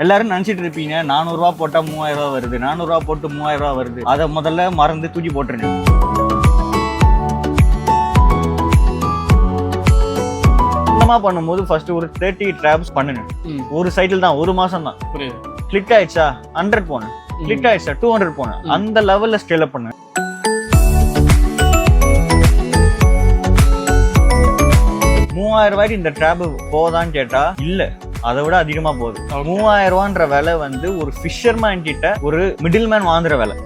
எல்லாரும் நினைச்சிட்டு இருப்பீங்க 400 ரூபா போட்டா 3000 ரூபா வருது, 400 ரூபா போட்டு 3000 ரூபா வருது. அதை முதல்ல மறந்து தூக்கி போட்டுருங்க. பண்ணும்போது ஃபர்ஸ்ட் ஒரு 30 டிராப்ஸ் பண்ணுங்க. ஒரு சைக்கிள் தான், ஒரு மாசம் தான். கிளிக் ஆயிடுச்சா 100 போனேன், கிளிக் ஆயிடுச்சா 200 போனேன். அந்த லெவல்ல ஸ்கேல் அப் பண்ணுங்க. 3000 ரூபாய்க்கு இந்த டிராப் போதான்னு கேட்டா இல்ல, அதை விட அதிகமா போகுது. 3000 ரூபான்ற விலை வந்து ஒரு ஃபிஷர்மேன் கிட்ட ஒரு மிடில் மேன் வாங்குற விலை.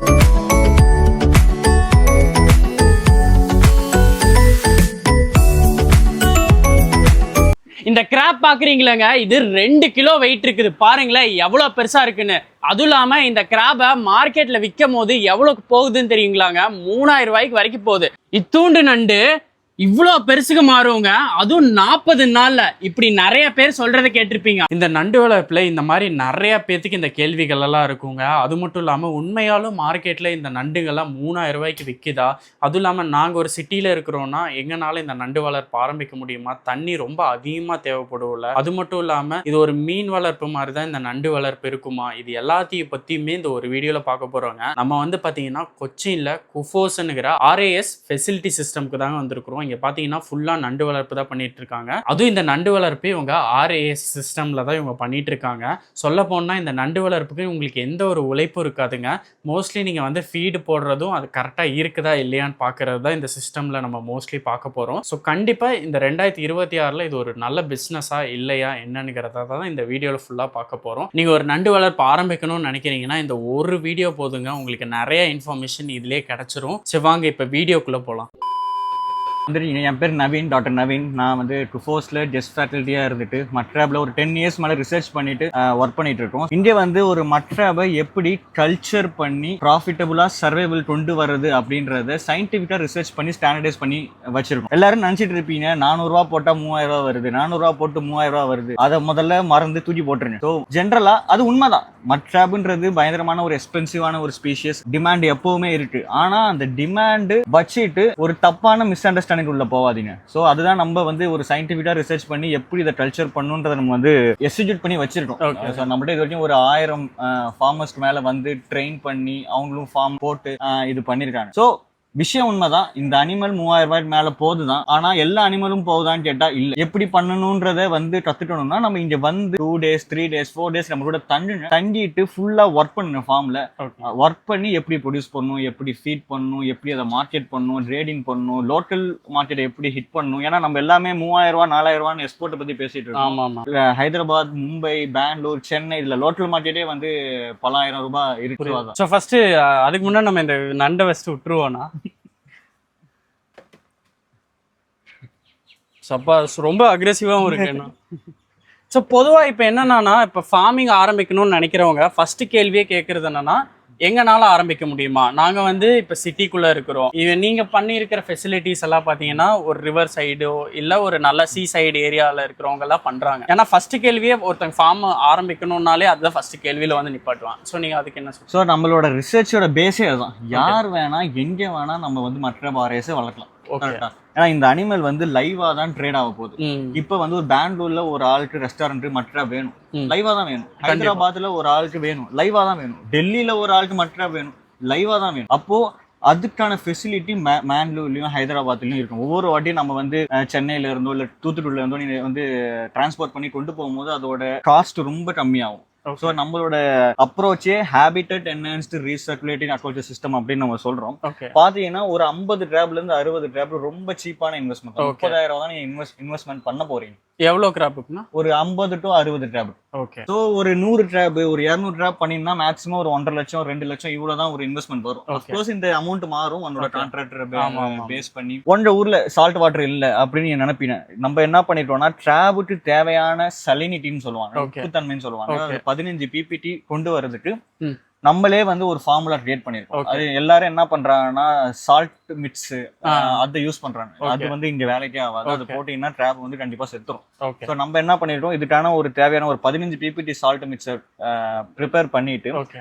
இந்த கிராப் பாக்குறீங்களேங்க, இது 2 கிலோ வெயிட் இருக்குது. பாருங்களேன் எவ்வளவு பெருசா இருக்குன்னு. அதுவும் இல்லாம இந்த கிராபை மார்க்கெட்ல விற்கும் போது எவ்வளவு போகுதுன்னு தெரியுங்களாங்க? 3000 ரூபாய்க்கு வரைக்கும் போகுது. இத்தூண்டு நண்டு இவ்வளோ பெருசுக்கு மாறுவங்க, அதுவும் 40 நாள்ல. இப்படி நிறைய பேர் சொல்றதை கேட்டிருப்பீங்க. இந்த நண்டு வளர்ப்புல இந்த மாதிரி நிறைய பேத்துக்கு இந்த கேள்விகள் எல்லாம் இருக்குங்க. அது மட்டும் இல்லாம உண்மையாலும் மார்க்கெட்ல இந்த நண்டுகள்லாம் 3000 ரூபாய்க்கு விற்கிதா? அதுவும் இல்லாம நாங்க ஒரு சிட்டியில இருக்கிறோம்னா எங்கனால இந்த நண்டு வளர்ப்பு ஆரம்பிக்க முடியுமா? தண்ணி ரொம்ப அதிகமா தேவைப்படும்ல. அது மட்டும் இல்லாம இது ஒரு மீன் வளர்ப்பு மாதிரி தான் இந்த நண்டு வளர்ப்பு இருக்குமா? இது எல்லாத்தையும் பத்தியுமே இந்த ஒரு வீடியோல பார்க்க போறோங்க. நம்ம வந்து பாத்தீங்கன்னா கொச்சின்ல குஃபோஸ்ங்கிற RAS ஃபெசிலிட்டி சிஸ்டம்க்கு தாங்க வந்திருக்கிறோம். இங்க பாத்தீங்கன்னா ஃபுல்லா நண்டு வளர்ப்பு தான் பண்ணிட்டு இருக்காங்க. அதுவும் இந்த நண்டு வளர்ப்பு இவங்க RAS சிஸ்டம்ல தான் இவங்க பண்ணிட்டு இருக்காங்க. சொல்ல போனா இந்த நண்டு வளர்ப்புக்கு உங்களுக்கு எந்த ஒரு உழைப்பும் இருக்காதுங்க. மோஸ்ட்லி நீங்க வந்து ஃபீடு போடுறதும் அது கரெக்டா இருக்குதா இல்லையான்னு பாக்குறது தான் இந்த சிஸ்டம்ல நம்ம மோஸ்ட்லி பார்க்க போறோம். ஸோ கண்டிப்பா இந்த 2026ல இது ஒரு நல்ல பிசினஸா இல்லையா என்னங்கிறத தான் இந்த வீடியோல ஃபுல்லா பார்க்க போறோம். நீங்க ஒரு நண்டு வளர்ப்பு ஆரம்பிக்கணும்னு நினைக்கிறீங்கன்னா இந்த ஒரு வீடியோ போதுங்க, உங்களுக்கு நிறைய இன்ஃபர்மேஷன் இதுலயே கிடைச்சிரும். சரி வாங்க இப்ப வீடியோக்குள்ள போலாம். என் பேர் நவீன், டாக்டர் நவீன். நான் வந்து குஃபோஸ்ல கெஸ்ட் ஃபேக்கல்ட்டியா இருந்துட்டு மட்ராப்ல ஒரு 10 இயர்ஸ் மேல ரிசர்ச் பண்ணிட்டு ஒர்க் பண்ணிட்டு இருக்கோம். இங்கே வந்து ஒரு மட்ராபை எப்படி கல்ச்சர் பண்ணி ப்ராஃபிட்டபுளா சர்வைவல் கொண்டு வர்றது அப்படின்றத சயின்டிஃபிக்கா ரிசர்ச் பண்ணி ஸ்டாண்டர்டைஸ் பண்ணி வச்சிருக்கோம். எல்லாரும் நினைச்சிட்டு இருப்பீங்க 400 ரூபா போட்டா 3000 ரூபா வருது, 400 ரூபா போட்டு 3000 ரூபா வருது. அதை முதல்ல மறந்து தூக்கி போட்டுருங்க. ஸோ ஜென்ரலா அது உண்மைதான். மட்ராப்ன்றது பயங்கரமான ஒரு எக்ஸ்பென்சிவான ஒரு ஸ்பீஷியஸ். டிமாண்ட் எப்பவுமே இருக்கு. ஆனா அந்த டிமாண்ட் வச்சுட்டு ஒரு தப்பான மிஸ் அண்டர்ஸ்டாண்டிங் உள்ள போவாதீங்க. சோ அதுதான் நம்ம வந்து ஒரு சயின்டிஃபிக்கா ரிசர்ச் பண்ணி எப்படி இதை கல்ச்சர் பண்ணுன்றதை நம்ம வந்து எக்ஸிக்யூட் பண்ணி வச்சிருக்கோம். நம்மகிட்ட இது வரைக்கும் ஒரு 1000 ஃபார்மர்ஸ்க்கு மேல வந்து ட்ரெயின் பண்ணி அவங்களும் ஃபார்ம் போட்டு இது பண்ணிருக்காங்க. சோ விஷயம் உண்மைதான். இந்த அனிமல் 3000 ரூபாய்க்கு மேல போகுதுதான். ஆனா எல்லா அனிமலும் போகுதான்னு கேட்டா இல்ல. எப்படி பண்ணணும்ன்றத வந்து கத்துக்கணும்னா நம்ம இங்க வந்து 2 days 3 days 4 days நம்ம கூட தங்கிட்டு ஃபுல்லா ஒர்க் பண்ணுங்க. ஃபார்ம்ல ஒர்க் பண்ணி எப்படி ப்ரொடியூஸ் பண்ணணும், எப்படி ஃபீட் பண்ணணும், எப்படி அதை மார்க்கெட் பண்ணணும், ட்ரேடிங் பண்ணணும், லோக்கல் மார்க்கெட் எப்படி ஹிட் பண்ணணும். ஏன்னா நம்ம எல்லாமே 3000 ரூபாய் 4000 ரூபான்னு எக்ஸ்போர்ட் பத்தி பேசிட்டு இருக்கோம். ஹைதராபாத், மும்பை, பெங்களூர், சென்னை இதுல லோக்கல் மார்க்கெட்டே வந்து பல ஆயிரம் ரூபாய் இருக்கு. சோ ஃபர்ஸ்ட் அதுக்கு முன்னாடி நம்ம இந்த நண்டை வச்சு விட்டுருவோம்னா சப்பா ரொம்ப அக்ரெசிவாகவும் இருக்குண்ணா. ஸோ பொதுவாக இப்போ என்னன்னா, இப்போ ஃபார்மிங் ஆரம்பிக்கணும்னு நினைக்கிறவங்க ஃபர்ஸ்ட் கேள்வியே கேட்குறது என்னன்னா, எங்கனால ஆரம்பிக்க முடியுமா? நாங்கள் வந்து இப்போ சிட்டிக்குள்ளே இருக்கிறோம். இது நீங்கள் பண்ணியிருக்கிற ஃபெசிலிட்டிஸ் எல்லாம் பார்த்தீங்கன்னா ஒரு ரிவர் சைடோ இல்லை ஒரு நல்ல சீ சைடு ஏரியாவில் இருக்கிறவங்க எல்லாம் பண்ணுறாங்க. ஏன்னா ஃபர்ஸ்ட் கேள்வியே ஒருத்தங்க ஃபார்ம் ஆரம்பிக்கணும்னாலே அதுதான் ஃபர்ஸ்ட் கேள்வியில் வந்து நிப்பாட்டுவான். ஸோ நீங்கள் அதுக்கு என்ன சொல்லுங்கள்? ஸோ நம்மளோட ரிசர்ச்சோட பேஸே அதுதான். யார் வேணா எங்கே வேணா நம்ம வந்து மற்ற RAS வளர்க்கலாம். ஏன்னா இந்த அனிமல் வந்து லைவா தான் ட்ரேட் ஆக போகுது. இப்ப வந்து ஒரு பெங்களூர்ல ஒரு ஆளுக்கு ரெஸ்டாரண்ட் மற்ற வேணும், லைவா தான் வேணும். ஹைதராபாத்ல ஒரு ஆளுக்கு வேணும், லைவா தான் வேணும். டெல்லியில ஒரு ஆளுக்கு மற்ற வேணும், லைவா தான் வேணும். அப்போ அதுக்கான ஃபெசிலிட்டி மேங்களூர்லயும் ஹைதராபாத்லயும் இருக்கும். ஒவ்வொரு வாட்டியும் நம்ம வந்து சென்னையில இருந்தோ இல்ல தூத்துக்குடியில இருந்தோ நீங்க வந்து டிரான்ஸ்போர்ட் பண்ணி கொண்டு போகும்போது அதோட காஸ்ட் ரொம்ப கம்மியாகும். ஸோ நம்மளோட அப்ரோச்சே ஹேபிட்டட் என்ஹான்ஸ்டு ரீசர்க்குலேட்டிங் அக்வாகல்ச்சர் சிஸ்டம் அப்படின்னு நம்ம சொல்றோம். பாத்தீங்கன்னா ஒரு 50 டிராப்ல இருந்து 60 டிராப் ரொம்ப சீப்பான இன்வெஸ்ட்மெண்ட். 30,000 தான் நீங்க இன்வெஸ்ட்மெண்ட் பண்ண போறீங்க. எவ்வளவு கிராப்புக்குன்னா ஒரு 50 to 60 டிராப். ஓகே. சோ ஒரு 100 டிராப் ஒரு 200 டிராப் பண்ணினா மேக்ஸிமம் ஒரு 1.5 லட்சம் 2 லட்சம் இவ்வளவுதான் ஒரு இன்வெஸ்ட்மெண்ட் வரும். அப்கோர்ஸ் இந்த அமௌண்ட் மாறும் உங்களோட கான்ட்ராக்டர் பேஸ் பண்ணி. உங்க ஊர்ல சால்ட் வாட்டர் இல்ல அப்படின்னு நீங்க நினைப்பீங்க. நம்ம என்ன பண்ணிட்டோம்னா டிராபுக்கு தேவையான சலினிட்டின்னு சொல்லுவாங்க, உப்புத்தன்மைன்னு சொல்லுவாங்க. 15 PPT கொண்டு வரதுக்கு நம்மளே வந்து ஒரு ஃபார்முலா கிரியேட் பண்ணிருக்கோம். அது எல்லாரும் என்ன பண்றாங்கன்னா சால்ட் மிக்ஸ் அதை யூஸ் பண்றாங்க. அது வந்து இங்க வேலைக்கே ஆகாது. அது போட்டீங்கன்னா டிராப் வந்து கண்டிப்பா செத்துரும். சோ நம்ம என்ன பண்ணிருக்கோம், இதுக்கான ஒரு தேவையான ஒரு 15 PPT சால்ட் மிக்சர் ப்ரிப்பேர் பண்ணிட்டு,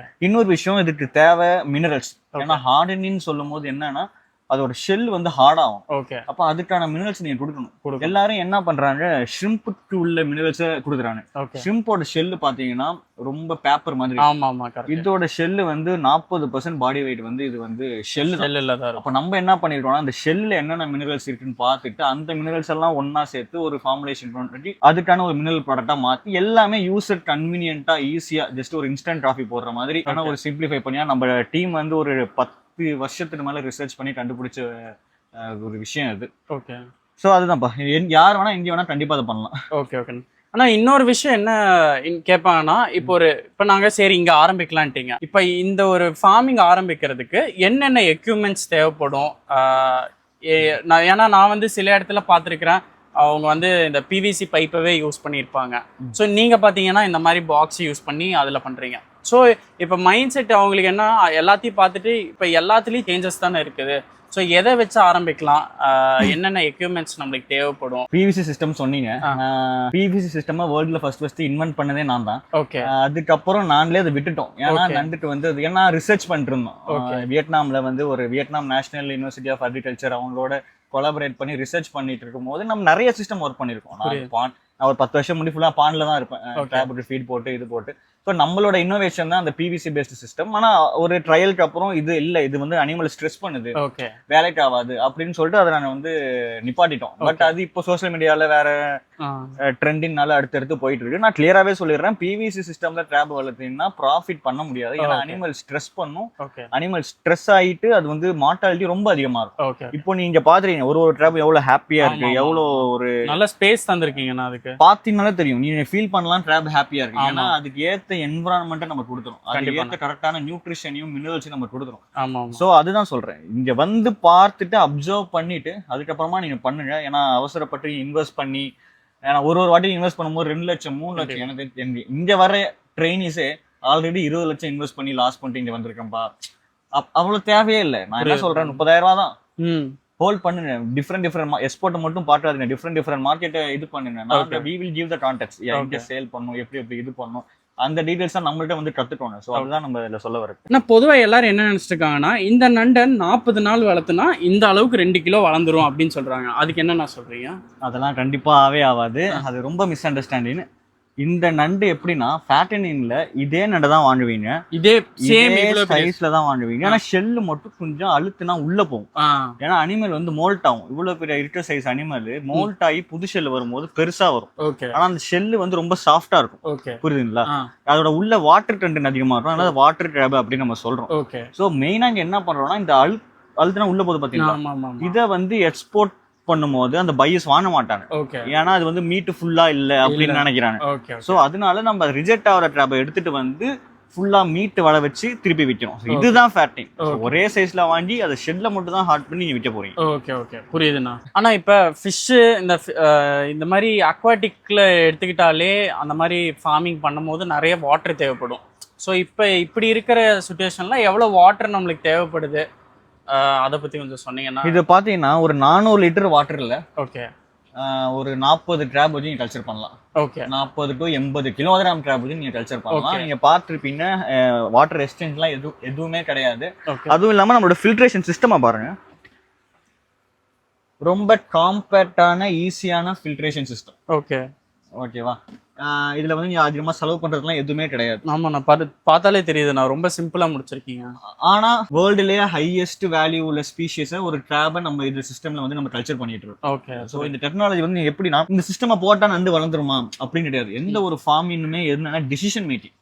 இன்னொரு விஷயம் இதுக்கு தேவை மினரல்ஸ். ஏன்னா ஹார்டனின்னு சொல்லும் போது என்னன்னா அதோட ஷெல் வந்து ஹார்ட் ஆகும். ஓகே. அப்ப அதுக்கான மினரல்ஸ் நீங்க கொடுக்கணும். கொடுக்கணும். எல்லாரும் என்ன பண்றாங்க, ஷ்ரிம்புக்கு உள்ள மினரல்ஸை கொடுக்குறாங்க. ஓகே. ஷ்ரிம்போட ஷெல் பாத்தீங்கன்னா ரொம்ப பேப்பர் மாதிரி. ஆமா ஆமா கரெக்ட். இதோட ஷெல் வந்து 40% பாடி வெயிட் வந்து இது வந்து ஷெல் தான். செல்லுல தான் இருக்கும். அப்ப நம்ம என்ன பண்ணிருக்கோம்னா அந்த ஷெல்ல என்னென்ன மினரல்ஸ் இருக்குன்னு பார்த்துட்டு அந்த மினரல்ஸ் எல்லாம் ஒண்ணா சேர்த்து ஒரு ஃபார்முலேஷன் பண்ணி அதுக்கான ஒரு மினரல் ப்ராடக்டா மாத்தி எல்லாமே யூசர் கன்வீனியன்ட்டா ஈஸியா ஜஸ்ட் ஒரு இன்ஸ்டன்ட் காஃபி போடுற மாதிரி ஆனா ஒரு சிம்பிளிஃபை பண்ணியா நம்ம டீம் வந்து ஒரு 10 வருஷத்துக்கு மேல ரிசர்ச் பண்ணி கண்டுபிடிச்ச ஒரு விஷயம் இது. ஓகே. ஸோ அதுதான்ப்பா, யார் வேணா எங்க வேணா கண்டிப்பா அதை பண்ணலாம். Okay okay. ஆனா இன்னொரு விஷயம் என்ன கேட்பாங்கன்னா, இப்போ நாங்க சரி இங்க ஆரம்பிக்கலான்ட்டீங்க. இப்போ இந்த ஒரு ஃபார்மிங் ஆரம்பிக்கிறதுக்கு என்னென்ன எக்யூப்மெண்ட்ஸ் தேவைப்படும்? ஏன்னா நான் வந்து சில இடத்துல பார்த்துருக்கிறேன், அவங்க வந்து இந்த பிவிசி பைப்பவே யூஸ் பண்ணியிருப்பாங்க. ஸோ நீங்க பார்த்தீங்கன்னா இந்த மாதிரி பாக்ஸ் யூஸ் பண்ணி அதில் பண்றீங்க. ஸோ இப்போ மைண்ட் செட் அவங்களுக்கு என்ன, எல்லாத்தையும் பார்த்துட்டு இப்போ எல்லாத்துலேயும் சேஞ்சஸ் தானே இருக்குது. ஸோ எதை வச்சு ஆரம்பிக்கலாம், என்னென்ன எக்யூப்மெண்ட்ஸ் நம்மளுக்கு தேவைப்படும்? பிவிசி சிஸ்டம் சொன்னீங்க. பிவிசி சிஸ்டம் வேர்ல்ட்ல ஃபர்ஸ்ட் இன்வென்ட் பண்ணதே நான் தான். ஓகே. அதுக்கப்புறம் நாங்களே அதை விட்டுட்டோம். ஏன்னா நண்டுட்டு வந்து ஏன்னா ரிசர்ச் பண்ணிட்டு இருந்தோம். வியட்நாம்ல வந்து ஒரு Vietnam national university of agriculture அவங்களோட கொலாபரேட் பண்ணி ரிசர்ச் பண்ணிட்டு இருக்கும் போது நம்ம நிறைய சிஸ்டம் ஒர்க் பண்ணிருக்கோம். நான் ஒரு 10 வருஷம் முடி ஃபுல்லா பான்ல தான் இருப்பேன். டேப்லெட் ஃபீட் போட்டு இது போட்டு. ஸோ நம்மளோட இன்னோவேஷன் தான் அந்த பிவிசி பேஸ்ட் சிஸ்டம். ஆனா ஒரு ட்ரையலுக்கு அப்புறம் இது இல்லை, இது வந்து அனிமல் ஸ்ட்ரெஸ் பண்ணுது, வேலைக்கு ஆகாது அப்படின்னு சொல்லிட்டு அதை நாங்கள் வந்து நிப்பாட்டிட்டோம். பட் அது இப்போ சோசியல் மீடியால வேற ட்ரெண்டிங்னால அடுத்தடுத்து போயிட்டு இருக்கு. நான் கிளியராகவே சொல்லிடுறேன், பிவிசி சிஸ்டம்ல ட்ராப் வளர்த்தீங்கன்னா ப்ராஃபிட் பண்ண முடியாது. ஏன்னா அனிமல் ஸ்ட்ரெஸ் பண்ணும். அனிமல் ஸ்ட்ரெஸ் ஆகிட்டு அது வந்து மார்டாலிட்டி ரொம்ப அதிகமா இருக்கும். இப்போ நீங்க பாத்துறீங்க ஒரு ட்ராப் எவ்வளவு ஹாப்பியா இருக்கு, எவ்வளவு ஒரு நல்ல ஸ்பேஸ் தந்திருக்கீங்கன்னா அதுக்கு பாத்தீங்கன்னாலே தெரியும். நீங்க ஃபீல் பண்ணலாம் ட்ராப் ஹாப்பியா இருக்கு. ஏன்னா அதுக்கு ஏத்த என்விரான்மெண்ட்டை நம்ம கொடுத்துரும், அதுக்கு ஏத்த கரெக்டான நியூட்ரிஷனையும் மினரல்ஸையும் நம்ம கொடுத்துரும். சோ அதுதான் சொல்றேன், இங்க வந்து பார்த்துட்டு அப்சர்வ் பண்ணிட்டு அதுக்கப்புறமா நீங்க பண்ணுங்க. ஏன்னா அவசரப்பட்டு இன்வெஸ்ட் பண்ணி, ஏன்னா ஒரு வாட்டி இன்வெஸ்ட் பண்ணும்போது 2 லட்சம் 3 லட்சம் எனக்கு இங்க வர ட்ரெயினிஸே ஆல்ரெடி 20 லட்சம் இன்வெஸ்ட் பண்ணி லாஸ் பண்ணிட்டு இங்க வந்திருக்கேன்பா. அவ்வளவு தேவையே இல்லை. நான் என்ன சொல்றேன், 30,000 ரூபா தான் ஹோல்ட் பண்ணுங்க. டிஃப்ரெண்ட் எக்ஸ்போர்ட் மட்டும் பார்க்காதீங்க, டிஃப்ரெண்ட் மார்க்கெட்டை இது பண்ணுங்க. நாங்க we will give the context, எங்க சேல் பண்ணும், எப்படி இது பண்ணும், அந்த டீடைல்ஸ் தான் நம்மள்ட்ட வந்து கத்துக்கோங்க. ஸோ அதுதான் நம்ம இதில் சொல்ல வரது. ஆனால் பொதுவாக எல்லாரும் என்ன நினச்சிட்டு இருக்காங்கன்னா, இந்த நண்டை 40 நாள் வளர்த்துனா இந்த அளவுக்கு 2 கிலோ வளர்ந்துரும் அப்படின்னு சொல்றாங்க. அதுக்கு என்ன நான் சொல்றீங்க? அதெல்லாம் கண்டிப்பாகவே ஆகாது. அது ரொம்ப மிஸ் அண்டர்ஸ்டாண்டிங். இந்த நண்டு எப்படின்னா ஃபேட்டனிங்ல இதே நண்டை தான் வாங்குவீங்க, இதே சேம் சைஸ்ல தான் வாங்குவீங்க. ஆனா ஷெல்லு மட்டும் கொஞ்சம் அழுத்துனா உள்ள போகும். ஏன்னா அனிமல் வந்து மோல்ட் ஆகும். இவ்வளவு பெரிய இருக்க சைஸ் அனிமல் மோல்ட் ஆகி புது ஷெல் வரும்போது பெருசா வரும். ஆனா அந்த ஷெல்லு வந்து ரொம்ப சாஃப்டா இருக்கும். புரியுதுங்களா? அதோட உள்ள வாட்டர் கண்டென்ட் அதிகமா இருக்கும். அதனால வாட்டர் கிராப் அப்படின்னு நம்ம சொல்றோம். சோ மெயினா இங்க என்ன பண்றோம்னா, இந்த அழுத்துனா உள்ள போது பாத்தீங்கன்னா இதை வந்து எக்ஸ்போர்ட் பண்ணும்போது அந்த பையர்ஸ் வாங்க மாட்டாங்க. ஏன்னா அது வந்து மீட் ஃபுல்லா இல்ல அப்படின்னு நினைக்கிறாங்க. சோ அதனால நம்ம ரிஜெக்ட் ஆகிற ட்ராப்பை எடுத்துட்டு வந்து ஃபுல்லா மீட் வள வச்சு திருப்பி விற்கிறோம். இதுதான் ஃபேட்டிங். ஒரே சைஸ்ல வாங்கி அதை ஷெட்ல மட்டும் தான் ஹார்ட் பண்ணி விற்க போறீங்க. ஓகே ஓகே புரியுதுண்ணா. ஆனா இப்ப ஃபிஷ் இந்த மாதிரி அக்வாட்டிக்ல எடுத்துக்கிட்டாலே அந்த மாதிரி ஃபார்மிங் பண்ணும்போது நிறைய வாட்டர் தேவைப்படும். ஸோ இப்போ இப்படி இருக்கிற சுச்சுவேஷன்ல எவ்வளவு வாட்டர் நம்மளுக்கு தேவைப்படுது, அதை பத்தி கொஞ்சம் சொன்னீங்கன்னா? இது பாத்தீங்கன்னா ஒரு 400 லிட்டர் வாட்டர்ல ஒரு 40 கிராப் வச்சு நீங்க கல்ச்சர் பண்ணலாம். 40 to 80 கிலோகிராம் கிராப் வச்சு நீங்க கல்ச்சர் பண்ணலாம். நீங்க பார்த்துருப்பீங்க வாட்டர் எக்ஸ்சேஞ்ச்லாம் எதுவுமே கிடையாது. அதுவும் இல்லாம நம்மளோட ஃபில்ட்ரேஷன் சிஸ்டமா பாருங்க, ரொம்ப காம்பேக்டான ஈஸியான ஃபில்ட்ரேஷன் சிஸ்டம். ஓகேவா? இதுல வந்து நீங்க அதிகமா செலவு பண்றதுலாம் எதுவுமே கிடையாது. ஆமா, நான் பார்த்தாலே தெரியுது, நான் ரொம்ப சிம்பிளா முடிச்சிருக்கீங்க. ஆனா வேர்ல்டுலயே ஹையஸ்ட் வேல்யூ உள்ள ஸ்பீஷியஸ் ஒரு கிராபை நம்ம இந்த சிஸ்டம்ல வந்து நம்ம கல்ச்சர் பண்ணிட்டு இருக்கோம். சோ இந்த டெக்னாலஜி வந்து எப்படின்னா, இந்த சிஸ்டமை போட்டா நண்டு வளர்ந்துருமா அப்படின்னு கிடையாது. எந்த ஒரு ஃபார்மிங்குமே என்னன்னா டிசிஷன் மேக்கிங்.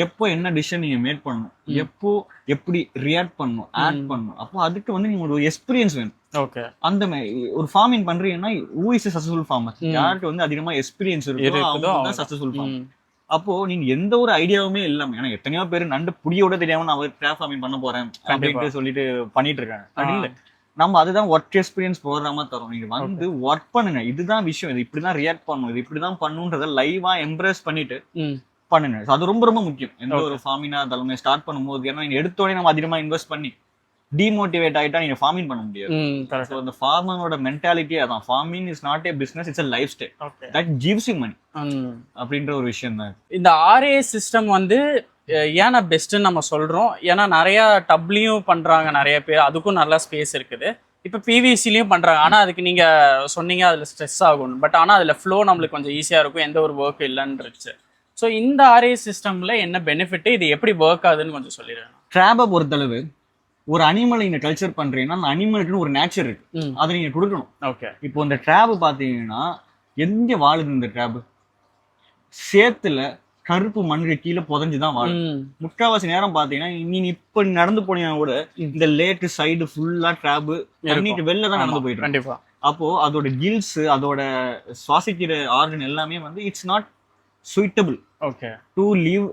எப்போ என்ன டிசிஷன் நீங்க மேக் பண்ணணும், எப்போ எப்படி ரியாக்ட் பண்ணணும், ஆட் பண்ணணும், அப்போ அதுக்கு வந்து நீங்க ஒரு எக்ஸ்பீரியன்ஸ் வேணும். அந்த மாதிரி ஒரு ஃபார்மிங் பண்றீங்கன்னா who is a successful farmer? யாருக்கு வந்து அதிகமா எக்ஸ்பீரியன்ஸ் இருக்கோ அவங்க தான் சக்சஸ்ஃபுல் ஃபார்மர். அப்போ நீங்க எந்த ஒரு ஐடியாவுமே இல்லாம, ஏன்னா எத்தனையோ பேர் நண்டு புடியோட தெரியாம நான் கிராப் ஃபார்மிங் பண்ண போறேன் அப்படின்ட்டு சொல்லிட்டு பண்ணிட்டு இருக்காங்க. நம்ம அதுதான் ஒர்க் எக்ஸ்பீரியன்ஸ் ப்ரோக்ராமா தரோம். நீங்க வந்து ஒர்க் பண்ணுங்க, இதுதான் விஷயம், இது இப்படிதான் ரியாக்ட் பண்ணணும், இது இப்படிதான் பண்ணுன்றத லைவா எம்ப்ரேஸ் பண்ணிட்டு பண்ணுங்க. அது ரொம்ப ரொம்ப முக்கியம். எந்த ஒரு ஃபார்மிங்கா இருந்தாலுமே ஸ்டார்ட் பண்ணும்போது, ஏன்னா நீங்க எடுத்தோடனே நம்ம அதிகமா இன்வெஸ்ட் பண்ணி டிமோட்டிவேட் ஆயிட்டா நீங்க ஃபார்மிங் பண்ண முடியாது. சோ அந்த ஃபார்மரோட மென்டாலிட்டி அதான், farming is not a business, it's a lifestyle that gives you money அப்படின்ற ஒரு விஷயம் தான். இந்த RA சிஸ்டம் வந்து ஏன்னா பெஸ்ட்டுன்னு நம்ம சொல்கிறோம், ஏன்னா நிறையா டப்லையும் பண்ணுறாங்க நிறைய பேர், அதுக்கும் நல்லா ஸ்பேஸ் இருக்குது. இப்போ பிவிசிலையும் பண்ணுறாங்க, ஆனால் அதுக்கு நீங்கள் சொன்னீங்க அதில் ஸ்ட்ரெஸ் ஆகும், பட் ஆனால் அதில் ஃப்ளோ நம்மளுக்கு கொஞ்சம் ஈஸியாக இருக்கும், எந்த ஒரு ஒர்க் இல்லைன்னுருச்சு. ஸோ இந்த ஆர்ஏஎஸ் சிஸ்டமில் என்ன பெனிஃபிட்டு, இது எப்படி ஒர்க் ஆகுதுன்னு கொஞ்சம் சொல்லிடுறேன். ட்ராபை பொறுத்தளவு ஒரு அனிமலை நீங்க கல்ச்சர் பண்றீங்கன்னா அந்த அனிமலுக்குன்னு ஒரு நேச்சர் இருக்கு, அதை நீங்க கொடுக்கணும். ஓகே. இப்போ இந்த ட்ராப் பாத்தீங்கன்னா எங்க வாழுது இந்த ட்ராப்? சேத்துல கருப்பு மண்ணுக்கு கீழே புதஞ்சுதான் வாழும். முக்காவாசி நேரம் பாத்தீங்கன்னா நீ இப்ப நடந்து போனீங்கன்னா கூட இந்த லேட்டு சைடு ஃபுல்லா ட்ராப் பண்ணிட்டு வெளில தான் நடந்து போயிட்டு. கண்டிப்பா. அப்போ அதோட கில்ஸ், அதோட சுவாசிக்கிற ஆர்கன் எல்லாமே வந்து it's not suitable to live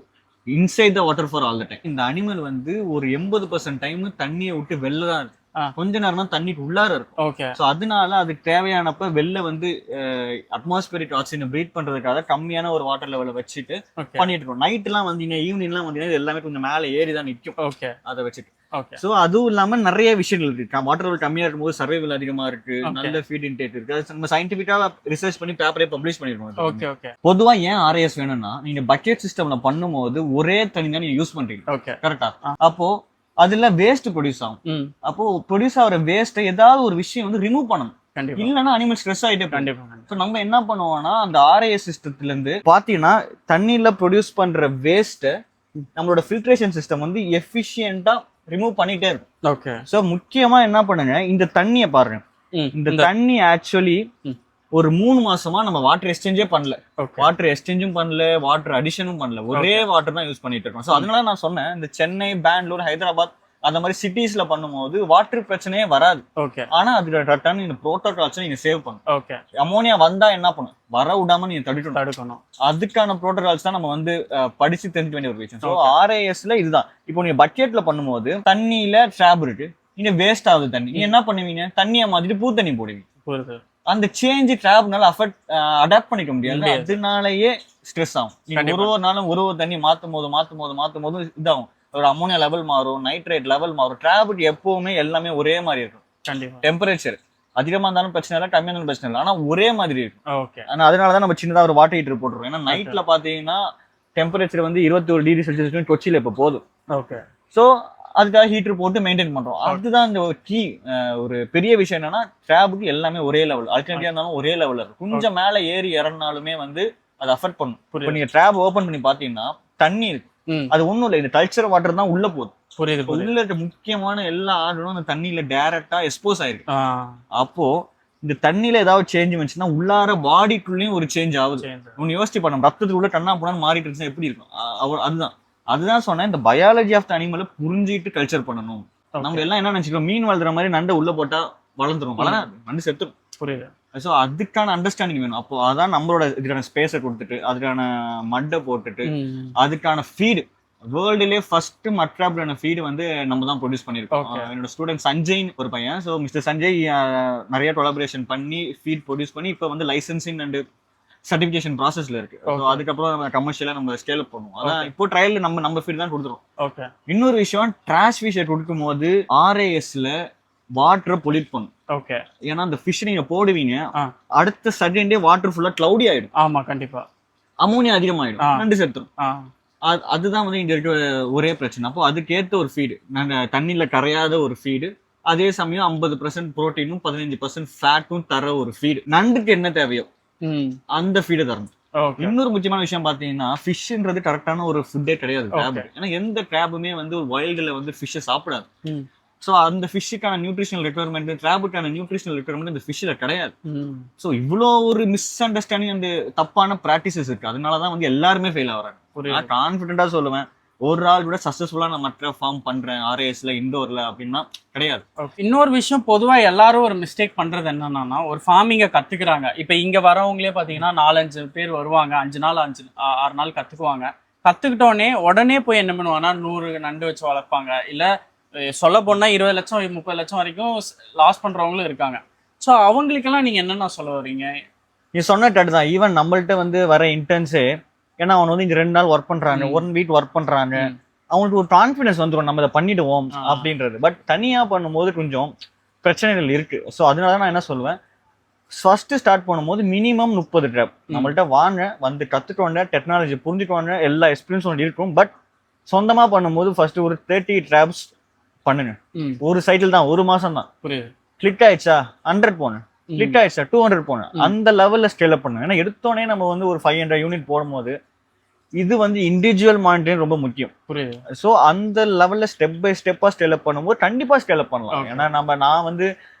inside the water for all the time. இந்த அனிமல் வந்து ஒரு 80% டைம் தண்ணியை விட்டு வெளில தான் இருக்கு, கொஞ்ச நேரம் தான் தண்ணிக்கு உள்ளார இருக்கும். ஸோ அதனால அதுக்கு தேவையானப்ப வெளில வந்து அட்மாஸ்பியரிக் ஆக்சிஜனை பிரீத் பண்றதுக்காக கம்மியான ஒரு வாட்டர் லெவலை வச்சுட்டு பண்ணிட்டு இருக்கோம். நைட்லாம் வந்தீங்கன்னா ஈவினிங்லாம் வந்தீங்கன்னா எல்லாமே கொஞ்சம் மேலே ஏறி தான் நிற்கும் அதை வச்சுட்டு. ஸோ அதுவும் இல்லாம நிறைய விஷயங்கள் இருக்கு. வாட்டர் லெவல் கம்மியா இருக்கும்போது சர்வைவல் அதிகமா இருக்கு, நல்ல ஃபீட் இன்டேக் இருக்கு. அது நம்ம சயின்டிபிக்கா ரிசர்ச் பண்ணி பேப்பரே பப்ளிஷ் பண்ணிருக்கோம். பொதுவா ஏன் ஆர்ஏஎஸ் வேணும்னா, நீங்க பக்கெட் சிஸ்டம்ல பண்ணும்போது ஒரே தண்ணி தான் நீங்க யூஸ் பண்றீங்க, கரெக்டா? அப்போ அதுல வேஸ்ட் ப்ரொடியூஸ் ஆகும். அப்போ ப்ரொடியூஸ் ஆகிற வேஸ்ட்டை ஏதாவது ஒரு விஷயம் வந்து ரிமூவ் பண்ணணும், இல்லைன்னா அனிமல் ஸ்ட்ரெஸ் ஆகிட்டே. ஸோ நம்ம என்ன பண்ணுவோம்னா அந்த ஆர்ஏஎஸ் சிஸ்டத்துல இருந்து பாத்தீங்கன்னா தண்ணியில ப்ரொடியூஸ் பண்ற வேஸ்ட்டை நம்மளோட ஃபில்ட்ரேஷன் சிஸ்டம் வந்து எஃபிஷியன்ட்டா ரிமூவ் பண்ணிட்டே இருக்கும். ஸோ முக்கியமா என்ன பண்ணுங்க, இந்த தண்ணியை பாருங்க. இந்த தண்ணி ஆக்சுவலி ஒரு 3 மாசமா நம்ம வாட்டர் எக்ஸ்சேஞ்சே பண்ணல, வாட்டர் எக்ஸ்சேஞ்சும் பண்ணல, வாட்டர் அடிஷனும் பண்ணல, ஒரே வாட்டர் தான் யூஸ் பண்ணிட்டு இருக்கோம். ஸோ அதனால நான் சொன்னேன், இந்த சென்னை, பெங்களூர், ஹைதராபாத் அந்த மாதிரி சிட்டிஸ்ல பண்ணும்போது வாட்டர் பிரச்சனையே வராது. ஆனா அதுக்கு கரெக்டான இந்த ப்ரோட்டோகால்ஸ் நீங்க சேவ் பண்ணும். அமோனியா வந்தா என்ன பண்ணும், வர விடாம நீங்க தடுக்கணும். அதுக்கான ப்ரோட்டோகால்ஸ் தான் நம்ம வந்து படிச்சு தெரிஞ்சுக்க வேண்டிய ஒரு விஷயம். ஸோ ஆர்ஏஎஸ்ல இதுதான். இப்போ நீங்க பக்கெட்ல பண்ணும்போது தண்ணியில ட்ராப் இருக்கு, நீங்க வேஸ்ட் ஆகுது தண்ணி, நீங்க என்ன பண்ணுவீங்க, தண்ணியை மாத்திட்டு பூ தண்ணி போடுவீங்க. அந்த சேஞ்ச் ட்ராப்னால அடாப்ட் பண்ணிக்க முடியாது, அதனாலயே ஸ்ட்ரெஸ் ஆகும். நீங்க ஒரு நாளும் ஒரு தண்ணி மாத்தும் போது இதாகும், ஒரு அமோனியா லெவல் மாறும், நைட்ரேட் லெவல் மாறும். ட்ராப் எப்பவுமே எல்லாமே ஒரே மாதிரி இருக்கும். டெம்பரேச்சர் அதிகமா இருந்தாலும் பிரச்சனை இல்லை, கம்மியா இருந்தாலும் பிரச்சனை இல்லை, ஆனா ஒரே மாதிரி இருக்கும். ஆனா அதனாலதான் நம்ம சின்னதா ஒரு வாட்டர் ஹீட்டர் போட்டுருவோம். ஏன்னா நைட்ல பாத்தீங்கன்னா டெம்பரேச்சர் வந்து 21 டிகிரி செல்சியஸ் கொச்சியில இப்ப போதும். ஸோ அதுக்காக ஹீட்டர் போட்டு மெயின்டைன் பண்றோம். அதுதான் இந்த கீ. ஒரு பெரிய விஷயம் என்னன்னா ட்ராபுக்கு எல்லாமே ஒரே லெவல், அல்டர்னேட்டிவா இருந்தாலும் ஒரே லெவல் இருக்கும். கொஞ்சம் மேல ஏறி இறங்கினாலுமே வந்து அது அஃபெக்ட் பண்ணும். இப்போ நீங்க ட்ராப் ஓபன் பண்ணி பாத்தீங்கன்னா தண்ணி இருக்கு, அது ஒண்ணும் இல்லை, இந்த கல்ச்சர் வாட்டர் தான் உள்ள போகுது. உள்ள இருக்க முக்கியமான எல்லா ஆர்டரும் அந்த தண்ணியில டைரக்டா எக்ஸ்போஸ் ஆயிருக்கு. அப்போ இந்த தண்ணியில ஏதாவது சேஞ்ச் வந்துச்சுன்னா உள்ளார பாடிக்குள்ளயும் ஒரு சேஞ்ச் ஆகுது. ஒன்னு யோசிச்சு பண்ணணும், ரத்தத்துக்கு உள்ள கண்ணா போனா மாறிட்டு இருந்துச்சுன்னா எப்படி இருக்கும்? அதுதான் சொன்னேன், இந்த பயாலஜி ஆஃப் த அனிமலை புரிஞ்சுட்டு கல்ச்சர் பண்ணணும். நம்ம எல்லாம் என்ன நினைச்சுக்கோம், மீன் வளர்க்குற மாதிரி நண்டை உள்ள போட்டா வளர்ந்துரும், நண்டு செத்துரும். புரியுது. ஸோ அதுக்கான அண்டர்ஸ்டாண்டிங் வேணும். அப்போ அதான் நம்மளோட இதுக்கான ஸ்பேஸை கொடுத்துட்டு அதுக்கான மட்டை போட்டுட்டு அதுக்கான ஃபீடு, வேர்ல்டுலேயே ஃபர்ஸ்ட் மட்ராப்டான ஃபீடு வந்து நம்ம தான் ப்ரொடியூஸ் பண்ணியிருக்கோம். என்னோட ஸ்டூடெண்ட் சஞ்சய் ஒரு பையன். ஸோ மிஸ்டர் சஞ்சய் நிறைய கொலாபரேஷன் பண்ணி ஃபீட் ப்ரொடியூஸ் பண்ணி இப்போ வந்து லைசன்சிங் அண்ட் சர்டிஃபிகேஷன் ப்ராசஸ்ல இருக்கு. அதுக்கப்புறம் கமர்ஷியலா நம்ம ஸ்கேல் அப் பண்ணுவோம். அதான் இப்போ ட்ரையல் நம்ம ஃபீட் தான் கொடுத்துருவோம். இன்னொரு விஷயம், டிராஷ் ஃபிஷை கொடுக்கும் போது ஆர்ஏஎஸ்ல வாட்டரை பொல்யூட் பண்ணும். ஏன்னா அந்த ஃபிஷ் நீங்க போடுவீங்க, அடுத்த செகண்டே வாட்டர் ஃபுல்லா கிளவுடி ஆயிடும். ஆமா, கண்டிப்பா அமோனியா அதிகமாயிடும், நண்டு செத்துரும். அதுதான் வந்து இங்க இருக்க ஒரே பிரச்சனை. அப்போ அதுக்கேற்ற ஒரு ஃபீடு, தண்ணியில கரையாத ஒரு ஃபீடு, அதே சமயம் 50% புரோட்டீனும் 15% ஃபேட்டும் தர ஒரு ஃபீடு. நண்டுக்கு என்ன தேவையோ அந்த ஃபீடை தரணும். இன்னொரு முக்கியமான விஷயம் பாத்தீங்கன்னா, ஃபிஷ்ன்றது கரெக்டான ஒரு ஃபுட்டே கிடையாது. ஏன்னா எந்த கிராபுமே வந்து ஒரு வைல்டுல வந்து ஃபிஷ்ஷை சாப்பிடாது. ஸோ அந்த ஃபிஷ்ஷுக்கான நியூட்ரிஷனல் ரெக்குவயர்மெண்ட், கிராபுக்கான நியூட்ரிஷனல் ரெக்குவயர்மெண்ட் இந்த ஃபிஷ்ஷில் கிடையாது. ஸோ இவ்வளோ ஒரு மிஸ் அண்டர்ஸ்டாண்டிங் அந்த தப்பான ப்ராக்டிசஸ் இருக்கு. அதனால தான் வந்து எல்லாருமே ஃபெயில் ஆகிறாங்க. நான் கான்ஃபிடென்ட்டாக சொல்லுவேன், ஒரு ஆள் கூட சக்ஸஸ்ஃபுல்லாக நான் மற்ற ஃபார்ம் பண்றேன் ஆர்ஏஎஸ்ல இண்டோர்ல அப்படின்னா கிடையாது. இன்னொரு விஷயம், பொதுவாக எல்லாரும் ஒரு மிஸ்டேக் பண்றது என்னன்னா, ஒரு ஃபார்மிங்கை கத்துக்கிறாங்க. இப்போ இங்க வரவங்களே பார்த்தீங்கன்னா 4-5 பேர் வருவாங்க, 5 நாள் 6 நாள் கத்துக்குவாங்க. கத்துக்கிட்டோடனே உடனே போய் என்ன பண்ணுவாங்கன்னா 100 நண்டு வச்சு வளர்ப்பாங்க. இல்லை சொல்ல போனால் 20 லட்சம் 30 லட்சம் வரைக்கும் லாஸ் பண்றவங்களும் இருக்காங்க. ஸோ அவங்களுக்கெல்லாம் நீங்க என்னென்ன சொல்ல வரீங்க? நீ சொன்ன கரெக்ட் தான். ஈவன் நம்மள்ட்ட வந்து வர இன்டர்ன்ஸே, ஏன்னா அவன் வந்து இங்க 2 நாள் ஒர்க் பண்றாங்க, 1 வீக் ஒர்க் பண்றாங்க, அவங்களுக்கு ஒரு கான்ஃபிடன்ஸ் வந்துடும் நம்ம இதை பண்ணிடுவோம் அப்படின்றது. பட் தனியா பண்ணும்போது கொஞ்சம் பிரச்சனைகள் இருக்கு. ஸோ அதனால நான் என்ன சொல்லுவேன், ஃபர்ஸ்ட் ஸ்டார்ட் பண்ணும்போது மினிமம் 30 ட்ராப் நம்மள்ட்ட வாங்க, வந்து கத்துக்கோங்க, டெக்னாலஜி புரிஞ்சுக்கோங்க, எல்லா எக்ஸ்பீரியன்ஸும் இருக்கும். பட் சொந்தமா பண்ணும்போது ஃபர்ஸ்ட் ஒரு 30 டிராப்ஸ் பண்ணுங்க. ஒரு சைக்கிள் தான், ஒரு மாசம் தான். புரியுது. கிளிக் ஆயிடுச்சா 100 போனேன், கிளிக் ஆயிடுச்சா 200 போனேன், அந்த லெவல்ல ஸ்கேல் அப் பண்ணுங்க. ஏன்னா எடுத்தோடனே நம்ம வந்து ஒரு 500 யூனிட் போடும்போது இது வந்து இண்டிவிஜுவல் மானிட்டரிங் ரொம்ப முக்கியம். புரியுது. ஸோ அந்த லெவல்ல ஸ்டெப் பை ஸ்டெப்பா ஸ்கேல் அப் பண்ணும்போது கண்டிப்பா ஸ்கேல் அப் பண்ணலாம். ஏன்னா நான் வந்து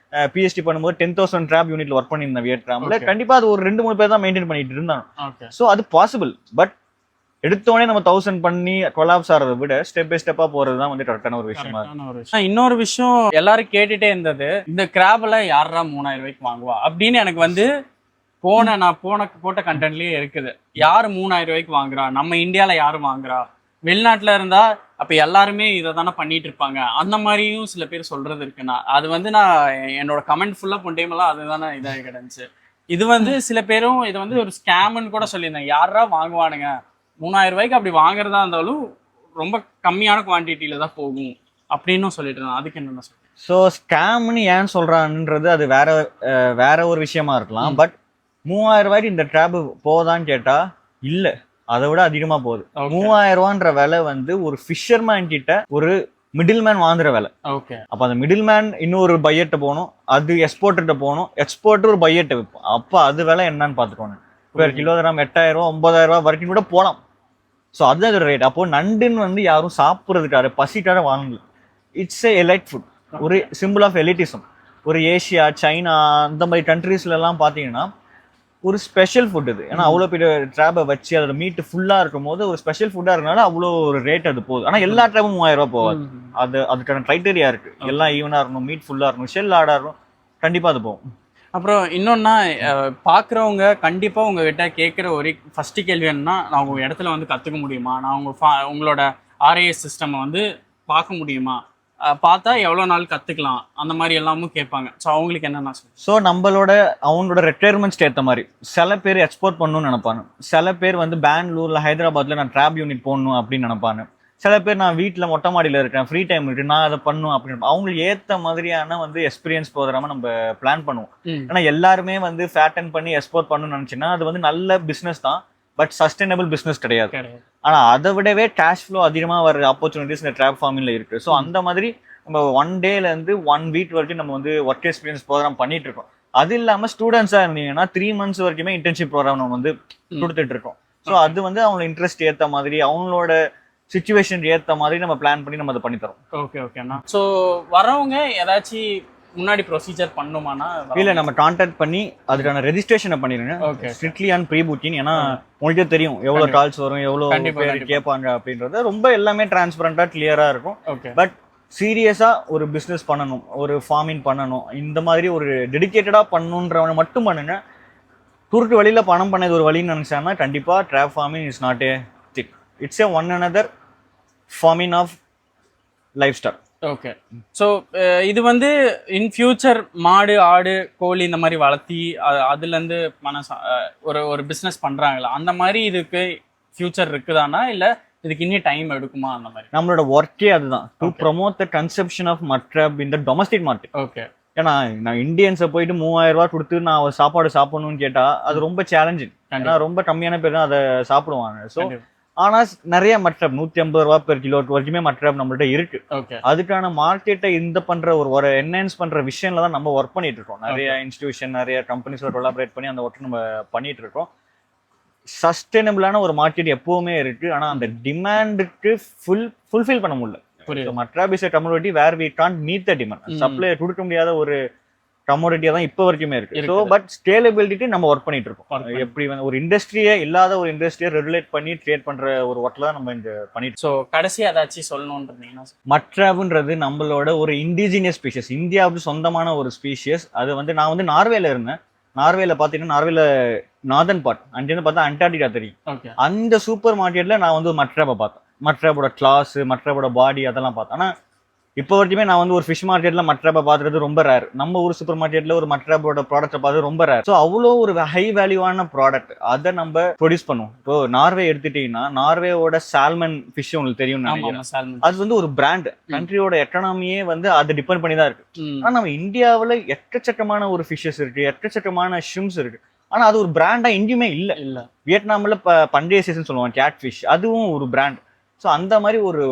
பிஎஸ்டி பண்ணும்போது 10,000 டிராப் யூனிட்ல ஒர்க் பண்ணியிருந்தேன் வியட்நாம்ல. கண்டிப்பா அது ஒரு 2-3 பேர் தான் மெயின்டைன் பண்ணிட்டு இருந்தாங்க. ஸோ அது பாசிபிள். பட் எடுத்தோடனே நம்ம 1000 பண்ணி கொலாப்ஸ் ஆறதை விட ஸ்டெப் பை ஸ்டெப்பா போறது தான் வந்து கரெக்டான ஒரு விஷயமா இருக்கு. இன்னொரு விஷயம் எல்லாரும் கேட்டுட்டே இருந்தது, இந்த கிராப்ல யாரா 3000 ரூபாய்க்கு வாங்குவா அப்படின்னு. எனக்கு வந்து நான் போட்ட கண்டென்ட்லயே இருக்குது. யாரு 3000 ரூபாய்க்கு வாங்குறா, நம்ம இந்தியால யாரு வாங்குறா, வெளிநாட்டுல இருந்தா அப்ப எல்லாருமே இதை தானே பண்ணிட்டு இருப்பாங்க, அந்த மாதிரியும் சில பேர் சொல்றது இருக்குண்ணா. அது வந்து நான் என்னோட கமெண்ட் ஃபுல்லா பொண்டைமெல்லாம் அதுதானே இதாக கிடந்துச்சு. இது வந்து சில பேரும் இதை வந்து ஒரு ஸ்கேம்னு கூட சொல்லியிருந்தாங்க. யாரா வாங்குவானுங்க 3000 ரூபாய்க்கு, அப்படி வாங்குறதா இருந்தாலும் ரொம்ப கம்மியான குவான்டிட்டியில தான் போகும் அப்படின்னு சொல்லிட்டு இருந்தாங்க. அதுக்கு என்னென்ன சொல்றேன்? ஸோ ஸ்கேம்னு ஏன் சொல்றான்ன்றது அது வேற ஒரு விஷயமா இருக்கலாம். பட் 3000 ரூபாய்க்கு இந்த ட்ராப் போதான்னு கேட்டா இல்ல, அதை விட அதிகமா போகுது. 3000 ரூபான்ற விலை வந்து ஒரு ஃபிஷர்மேன் கிட்ட ஒரு மிடில் மேன் வாங்குற விலை. அப்ப அந்த மிடில் மேன் இன்னொரு பையர்ட்ட போகணும், அது எக்ஸ்போர்ட்டர்கிட்ட போகணும், எக்ஸ்போர்ட்டர் ஒரு பையர்ட்ட விற்போம். அப்ப அது விலை என்னன்னு பாத்துக்கோங்க. இப்போ கிலோகிராம் 8000 ரூபா 9000 ரூபாய் வரைக்கும் கூட போகலாம். ஸோ அதுதான் ஒரு ரேட். அப்போ நண்டுன்னு வந்து யாரும் சாப்பிட்றதுக்காக பசிக்காக வாங்கல. இட்ஸ் எ எலைட் ஃபுட், ஒரு சிம்பிள் ஆஃப் எலிட்டிசம். ஒரு ஏஷியா, சைனா அந்த மாதிரி கண்ட்ரீஸ்ல எல்லாம் பாத்தீங்கன்னா ஒரு ஸ்பெஷல் ஃபுட் இது. ஏன்னா அவ்வளோ பெரிய ட்ராபை வச்சு அதோட மீட் ஃபுல்லா இருக்கும் போது ஒரு ஸ்பெஷல் ஃபுட்டா இருக்கனால அவ்வளோ ஒரு ரேட் அது போகுது. ஆனா எல்லா ட்ராபும் 3000 ரூபாய் போகாது. அதுக்கான கிரைட்டீரியா இருக்கு. எல்லாம் ஈவனா இருக்கணும், மீட் ஃபுல்லா இருக்கணும், ஷெல் ஆடா இருக்கணும், கண்டிப்பா அது போகும். அப்புறம் இன்னொன்னா, பார்க்குறவங்க கண்டிப்பா உங்ககிட்ட கேட்குற ஒரு ஃபர்ஸ்ட் கேள்வி என்னன்னா, நான் உங்க இடத்துல வந்து கத்துக்க முடியுமா, நான் உங்களோட ஆர்ஐஎஸ் சிஸ்டம் வந்து பார்க்க முடியுமா, பார்த்தா எவ்வளோ நாள் கற்றுக்கலாம், அந்த மாதிரி எல்லாமும் கேட்பாங்க. ஸோ அவங்களுக்கு என்னென்ன சொல்லுங்கள்? ஸோ அவங்களோட ரெக்யர்மெண்ட்ஸ் ஏற்ற மாதிரி சில பேர் எக்ஸ்போர்ட் பண்ணணும்னு நினைப்பாங்க. சில பேர் வந்து பெங்களூர்ல ஹைதராபாத்ல நான் ட்ராப் யூனிட் போடணும் அப்படின்னு நினைப்பாங்க. சில பேர் நான் வீட்டில் மொட்டை மாடியில் இருக்கேன், ஃப்ரீ டைம் இருக்கு, நான் அதை பண்ணும் அப்படின்னு. அவங்களுக்கு ஏற்ற மாதிரியான வந்து எக்ஸ்பீரியன்ஸ் ப்ரோக்ராம நம்ம பிளான் பண்ணுவோம். ஏன்னா எல்லாருமே வந்து ஃபேட்டன் பண்ணி எக்ஸ்போர்ட் பண்ணணும்னு நினைச்சுன்னா அது வந்து நல்ல பிஸ்னஸ் தான், பட் சஸ்டைனபிள் பிஸ்னஸ் கிடையாது. ஆனா அதை விடவே கேஷ் ஃப்ளோ அதிகமா வர ஆப்பர்ச்சுனிட்டிஸ் இந்த ட்ராப் ஃபார்மிங்ல இருக்கு. ஸோ அந்த மாதிரி நம்ம 1 டேல இருந்து 1 வீக் வரைக்கும் நம்ம வந்து ஒர்க் எக்ஸ்பீரியன்ஸ் ப்ரோக்ராம் பண்ணிட்டு இருக்கோம். அது இல்லாம ஸ்டூடெண்ட்ஸா இருந்தீங்கன்னா 3 months வரைக்குமே இன்டர்ன்ஷிப் ப்ரோக்ராம் நம்ம வந்து கொடுத்துட்டு இருக்கோம். ஸோ அது வந்து அவங்களோட இன்ட்ரெஸ்ட் ஏற்ற மாதிரி, அவங்களோட சிச்சுவேஷன் ஏற்ற மாதிரி நம்ம பிளான் பண்ணி நம்ம அதை பண்ணி தரோம். ஓகேண்ணா. ஸோ வரவங்க ஏதாச்சும் முன்னாடி ப்ரொசீஜர் பண்ணுமானா? இல்ல, நம்ம கான்டாக்ட் பண்ணி அதுக்கான ரெஜிஸ்ட்ரேஷனை பண்ணிருங்க. Strictly on pre booking. ஏன்னா உங்களுக்கே தெரியும் எவ்வளவு கால்ஸ் வரும், எவ்வளவு பேர் கேட்பாங்க அப்படின்றது ரொம்ப எல்லாமே டிரான்ஸ்பரண்டா கிளியரா இருக்கும். பட் சீரியஸா ஒரு பிசினஸ் பண்ணணும், ஒரு ஃபார்மிங் பண்ணணும், இந்த மாதிரி ஒரு டெடிகேட்டடா பண்ணணுன்றவனை மட்டும் பண்ணுங்க. குறுக்கு வழியில பணம் பண்ணது ஒரு வழின்னு நினைச்சாங்கன்னா கண்டிப்பா drop farming is not a thing. It's a one another farming of lifestyle. Okay. So இது வந்து இன் ஃபியூச்சர் மாடு, ஆடு, கோழி இந்த மாதிரி வளர்த்தி அதுலேருந்து ஒரு பிஸ்னஸ் பண்ணுறாங்களா, அந்த மாதிரி இதுக்கு ஃபியூச்சர் இருக்குதானா, இல்லை இதுக்கு இன்னும் டைம் எடுக்குமா? அந்த மாதிரி நம்மளோட ஒர்க்கே அதுதான், to promote the conception of mud crab in the domestic market. Okay. ஏன்னா நான் இந்தியன்ஸை போயிட்டு 3000 ரூபாய் கொடுத்து நான் சாப்பாடு சாப்பிடணும்னு கேட்டா அது ரொம்ப சேலஞ்சிங். ஏன்னா ரொம்ப கம்மியான பேர் தான் அதை சாப்பிடுவாங்க. ஸோ ஆனா நிறைய மட்ரப் 150 ரூபாய் பெர் கிலோ வரைக்குமே மட்ரப் நம்மள்ட்ட இருக்கு. அதுக்கான மார்க்கெட்டை இந்த பண்ற ஒரு என்ஹான்ஸ் பண்ற விஷயம்ல தான் நம்ம ஒர்க் பண்ணிட்டு இருக்கோம். நிறைய இன்ஸ்டிடியூஷன், நிறைய கம்பெனிஸோட கொலாபரேட் பண்ணி அந்த ஒர்க் நம்ம பண்ணிட்டு இருக்கோம். சஸ்டைனபிளான ஒரு மார்க்கெட் எப்பவுமே இருக்கு. ஆனா அந்த டிமாண்டுக்கு ஃபுல்ஃபில் பண்ண முடியல. Mud crab is a commodity where we can't meet the demand. Supply கொடுக்க முடியாத ஒரு கமோடிட்டியா தான் இப்போ வரைக்குமே இருக்கு. ஸோ பட் ஸ்கேலபிலிட்டி நம்ம ஒர்க் பண்ணிட்டு இருக்கோம். எப்படி வந்து ஒரு இண்டஸ்ட்ரியே இல்லாத ஒரு இண்டஸ்ட்ரியை ரெகுலேட் பண்ணி ட்ரேட் பண்ற ஒரு ஒர்க்ல தான் நம்ம இங்க பண்ணிட்டு. ஸோ கடைசி ஏதாச்சும் சொல்லணும்ன்றீங்கன்னா, மட்ரப்ன்றது நம்மளோட ஒரு இண்டிஜினியஸ் ஸ்பீஷியஸ், இந்தியாவுக்கு சொந்தமான ஒரு ஸ்பீஷியஸ். அது வந்து நான் வந்து நார்வேல இருந்தேன். நார்வேல பாத்தீங்கன்னா நார்வேல நார்தன் பார்ட், அங்கிருந்து பார்த்தா அண்டார்டிகா தெரியும். அந்த சூப்பர் மார்க்கெட்ல நான் வந்து மட்ரப்பை பார்த்தேன். மட்ரப்போட கிளாஸ், மட்ரப்போட பாடி அதெல்லாம் பார்த்தேன். ஆனா இப்போ வரைக்குமே நான் வந்து ஒரு ஃபிஷ் மார்க்கெட்ல மட்ரப்பை பார்த்துறது ரொம்ப ரேர். நம்ம ஒரு சூப்பர் மார்க்கெட்ல ஒரு மட்ரப்போட ப்ராடக்ட்டை பார்த்து ரொம்ப ரேர். ஸோ அவ்வளோ ஒரு ஹை வேல்யூவான ப்ராடக்ட் அதை நம்ம ப்ரொடியூஸ் பண்ணுவோம். இப்போ நார்வே எடுத்துட்டீங்கன்னா நார்வேவோட சால்மன் ஃபிஷ் உங்களுக்கு தெரியும். அது வந்து ஒரு பிராண்ட், கண்ட்ரியோட எக்கனாமியே வந்து அதை டிபெண்ட் பண்ணி தான் இருக்கு. ஆனா நம்ம இந்தியாவில் எக்கச்சக்கமான ஒரு ஃபிஷ்ஷஸ் இருக்கு, எக்கச்சக்கமான ஷிம்ஸ் இருக்கு. ஆனா அது ஒரு பிராண்டா எங்கேயுமே இல்ல. வியட்நாம்ல பண்டைய சீசன் சொல்லுவாங்க கேட் ஃபிஷ், அதுவும் ஒரு பிராண்ட். ஸோ அந்த மாதிரி ஒரு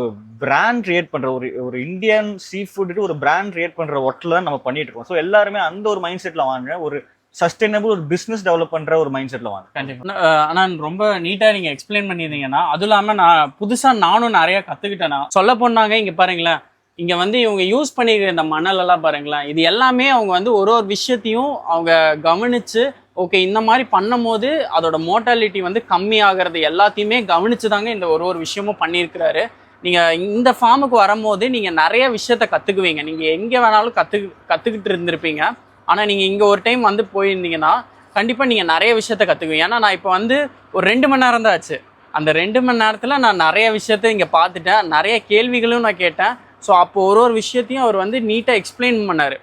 பிராண்ட் கிரியேட் பண்ற ஒரு இந்தியன் சீ ஃபுட்டு ஒரு பிராண்ட் கிரியேட் பண்ற ஒர்க்கில் தான் நம்ம பண்ணிட்டு இருக்கோம். ஸோ எல்லாருமே அந்த ஒரு மைண்ட் செட்ல வாங்க, ஒரு சஸ்டைனபிள் ஒரு பிசினஸ் டெவலப் பண்ற ஒரு மைண்ட் செட்ல வாங்க. கண்டிப்பா. ஆனா ரொம்ப நீட்டா நீங்க எக்ஸ்பிளைன் பண்ணியிருந்தீங்கன்னா, அதுவும் இல்லாம நான் புதுசா நானும் நிறைய கத்துக்கிட்டேன்னா, சொல்ல போனாங்க இங்க பாருங்களேன், இங்க வந்து இவங்க யூஸ் பண்ணிக்கிற இந்த மணல் எல்லாம் பாருங்களேன், இது எல்லாமே அவங்க வந்து ஒரு விஷயத்தையும் அவங்க கவனிச்சு, ஓகே இந்த மாதிரி பண்ணும் போது அதோட மோர்டாலிட்டி வந்து கம்மி ஆகிறது எல்லாத்தையுமே கவனிச்சு தாங்க இந்த ஒரு விஷயமும் பண்ணியிருக்கிறாரு. நீங்க இந்த ஃபார்முக்கு வரும்போது நீங்க நிறைய விஷயத்த கத்துக்குவீங்க. நீங்க எங்க வேணாலும் கத்துக்கிட்டு இருந்திருப்பீங்க. ஆனா நீங்க இங்க ஒரு டைம் வந்து போயிருந்தீங்கன்னா கண்டிப்பா நீங்க நிறைய விஷயத்த கத்துக்குவீங்க. ஏன்னா நான் இப்போ வந்து ஒரு 2 மணி நேரம் தான் ஆச்சு. அந்த 2 மணி நேரத்துல நான் நிறைய விஷயத்த இங்க பார்த்துட்டேன், நிறைய கேள்விகளும் நான் கேட்டேன். ஸோ அப்போ ஒரு விஷயத்தையும் அவர் வந்து நீட்டாக எக்ஸ்பிளைன் பண்ணார்.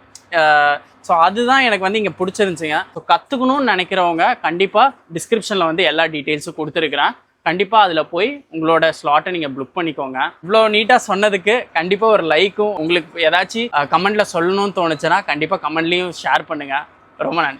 ஸோ அதுதான் எனக்கு வந்து இங்கே பிடிச்சிருந்துச்சிங்க. ஸோ கற்றுக்கணும்னு நினைக்கிறவங்க கண்டிப்பாக டிஸ்கிரிப்ஷனில் வந்து எல்லா டீட்டெயில்ஸும் கொடுத்துருக்குறேன். கண்டிப்பாக அதில் போய் உங்களோட ஸ்லாட்டை நீங்கள் புக் பண்ணிக்கோங்க. இவ்வளோ நீட்டாக சொன்னதுக்கு கண்டிப்பாக ஒரு லைக்கும், உங்களுக்கு ஏதாச்சும் கமெண்ட்டில் சொல்லணும்னு தோணுச்சுன்னா கண்டிப்பாக கமெண்ட்லேயும் ஷேர் பண்ணுங்கள். ரொம்ப நன்றி.